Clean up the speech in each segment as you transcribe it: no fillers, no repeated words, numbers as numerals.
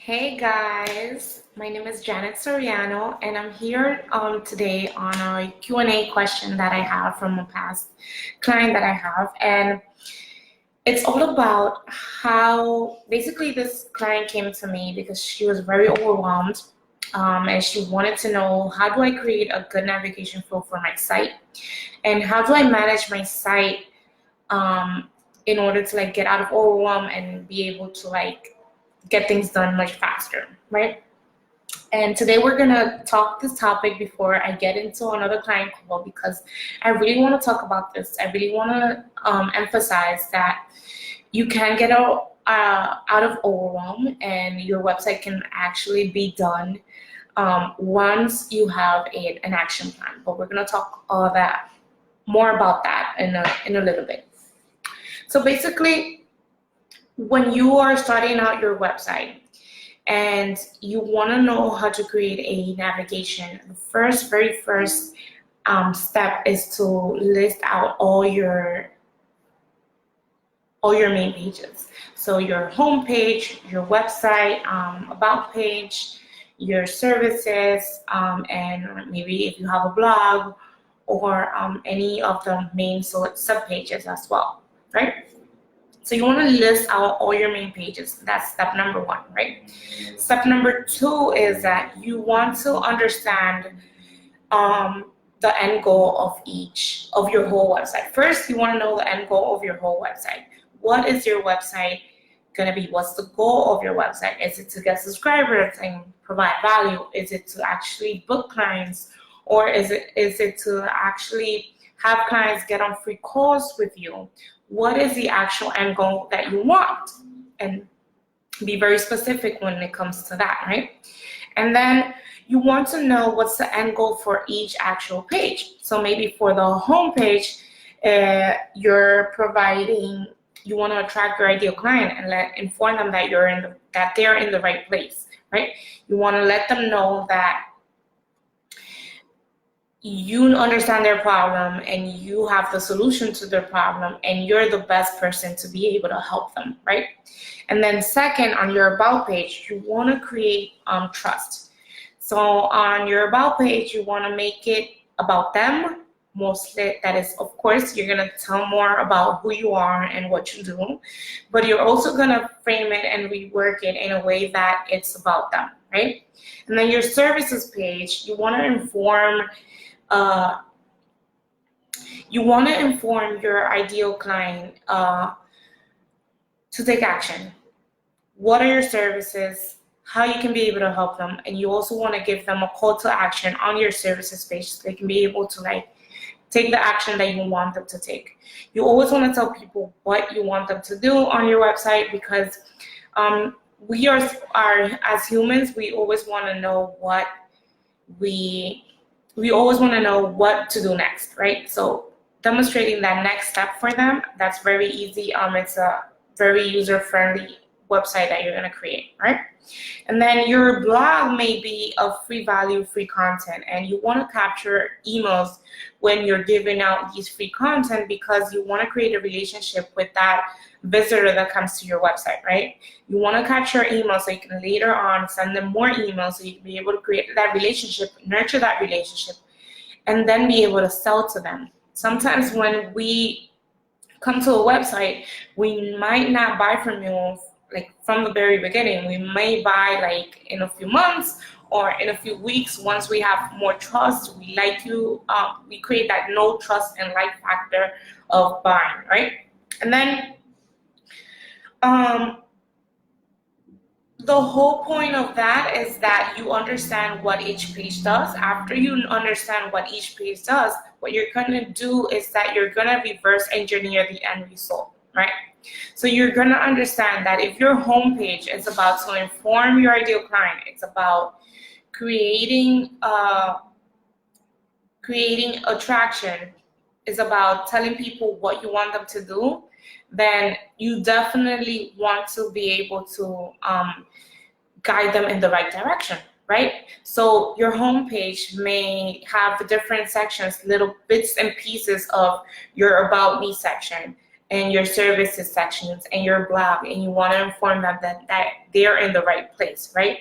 Hey guys, my name is Janet Soriano and I'm here today on a Q&A question that I have from a past client that I have, and it's all about how basically this client came to me because she was very overwhelmed, and she wanted to know, how do I create a good navigation flow for my site, and how do I manage my site in order to get out of overwhelm and be able to get things done much faster, right? And today we're gonna talk this topic before I get into another client call, because I really want to talk about this. I really want to emphasize that you can get out of overwhelm, and your website can actually be done once you have an action plan. But we're gonna talk more about that in a little bit. So basically, when you are starting out your website and you want to know how to create a navigation, the very first step is to list out all your main pages. So your home page, your website, about page, your services, and maybe if you have a blog, or any of the main sub pages as well, right? So you want to list out all your main pages. That's step number one, right? Step number two is that you want to understand the end goal of your whole website. First, you want to know the end goal of your whole website. What is your website going to be? What's the goal of your website? Is it to get subscribers and provide value? Is it to actually book clients? Or is it to actually have clients get on free calls with you? What is the actual end goal that you want? And be very specific when it comes to that, right? And then you want to know what's the end goal for each actual page. So maybe for the home page, you want to attract your ideal client and inform them that they're in the right place, right? You want to let them know that you understand their problem and you have the solution to their problem, and you're the best person to be able to help them, right? And then second, on your about page, you want to create trust. So on your about page, you want to make it about them mostly. That is, of course, you're going to tell more about who you are and what you do, but you're also going to frame it and rework it in a way that it's about them, right? And then your services page, you want to inform your ideal client to take action. What are your services? How you can be able to help them, and you also want to give them a call to action on your services page so they can be able to take the action that you want them to take. You always want to tell people what you want them to do on your website, because we are as humans, we always want to know we always want to know what to do next, right? So demonstrating that next step for them, that's very easy. It's a very user-friendly website that you're going to create, right? And then your blog may be of free value, free content, and you want to capture emails when you're giving out these free content, because you want to create a relationship with that visitor that comes to your website, right? You want to capture emails so you can later on send them more emails, so you can be able to create that relationship, nurture that relationship, and then be able to sell to them. Sometimes when we come to a website, we might not buy from you from the very beginning. We may buy in a few months or in a few weeks. Once we have more trust, we like you, we create that know, trust, and like factor of buying, right? And then the whole point of that is that you understand what each page does. After you understand what each page does, what you're going to do is that you're going to reverse engineer the end result, right? So you're going to understand that if your homepage is about to inform your ideal client, it's about creating attraction, is about telling people what you want them to do, then you definitely want to be able to guide them in the right direction, right? So your homepage may have different sections, little bits and pieces of your About Me section, and your services sections and your blog, and you want to inform them that they're in the right place, right?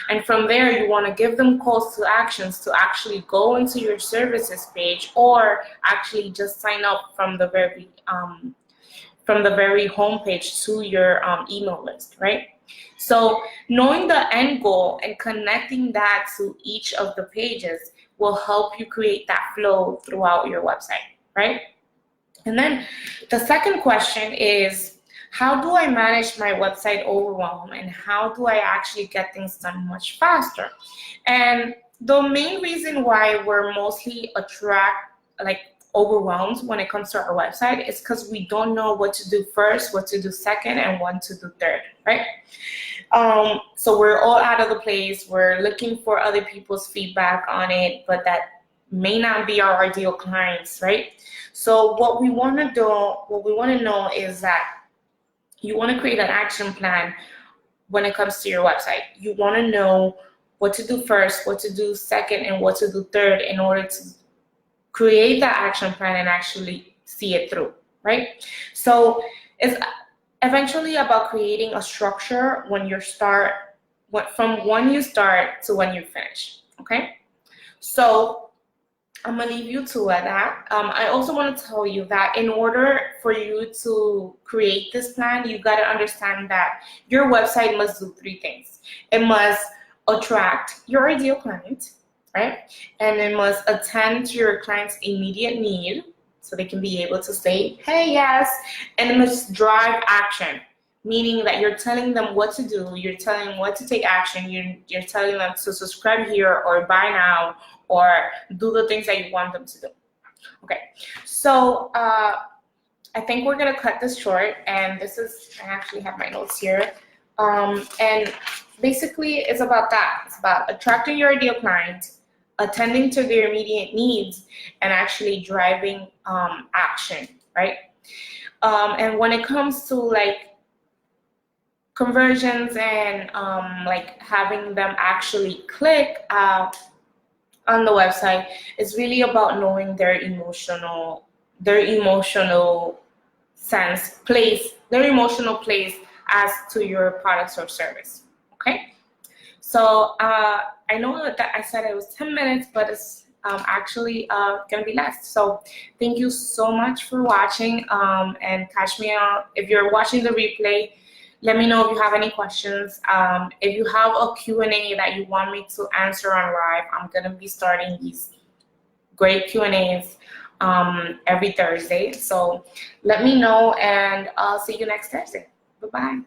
And from there, you want to give them calls to actions to actually go into your services page, or actually just sign up from the very homepage to your email list, right? So knowing the end goal and connecting that to each of the pages will help you create that flow throughout your website, right? And then the second question is, how do I manage my website overwhelm, and how do I actually get things done much faster? And the main reason why we're mostly overwhelmed when it comes to our website is because we don't know what to do first, what to do second, and what to do third, right? So we're all out of the place. We're looking for other people's feedback on it, but that may not be our ideal clients, right? So what we want to know is that you want to create an action plan when it comes to your website. You want to know what to do first, what to do second, and what to do third in order to create that action plan and actually see it through, right? So it's eventually about creating a structure from when you start to when you finish, okay? So I'm gonna leave you to that. I also want to tell you that in order for you to create this plan, you gotta understand that your website must do three things. It must attract your ideal client, right? And it must attend to your client's immediate need, so they can be able to say, hey, yes. And it must drive action, meaning that you're telling them what to do, you're telling them what to take action, you're telling them to subscribe here or buy now or do the things that you want them to do. Okay, so I think we're gonna cut this short, and I actually have my notes here. And basically it's about that. It's about attracting your ideal client, attending to their immediate needs, and actually driving action, right? And when it comes to conversions and having them actually click on the website, it's really about knowing their emotional place as to your products or service. Okay, so I know that I said it was 10 minutes, but it's actually gonna be less. So thank you so much for watching, and catch me out if you're watching the replay. Let me know if you have any questions. If you have a Q&A that you want me to answer on live, I'm gonna be starting these great Q&As every Thursday. So let me know, and I'll see you next Thursday. Bye-bye.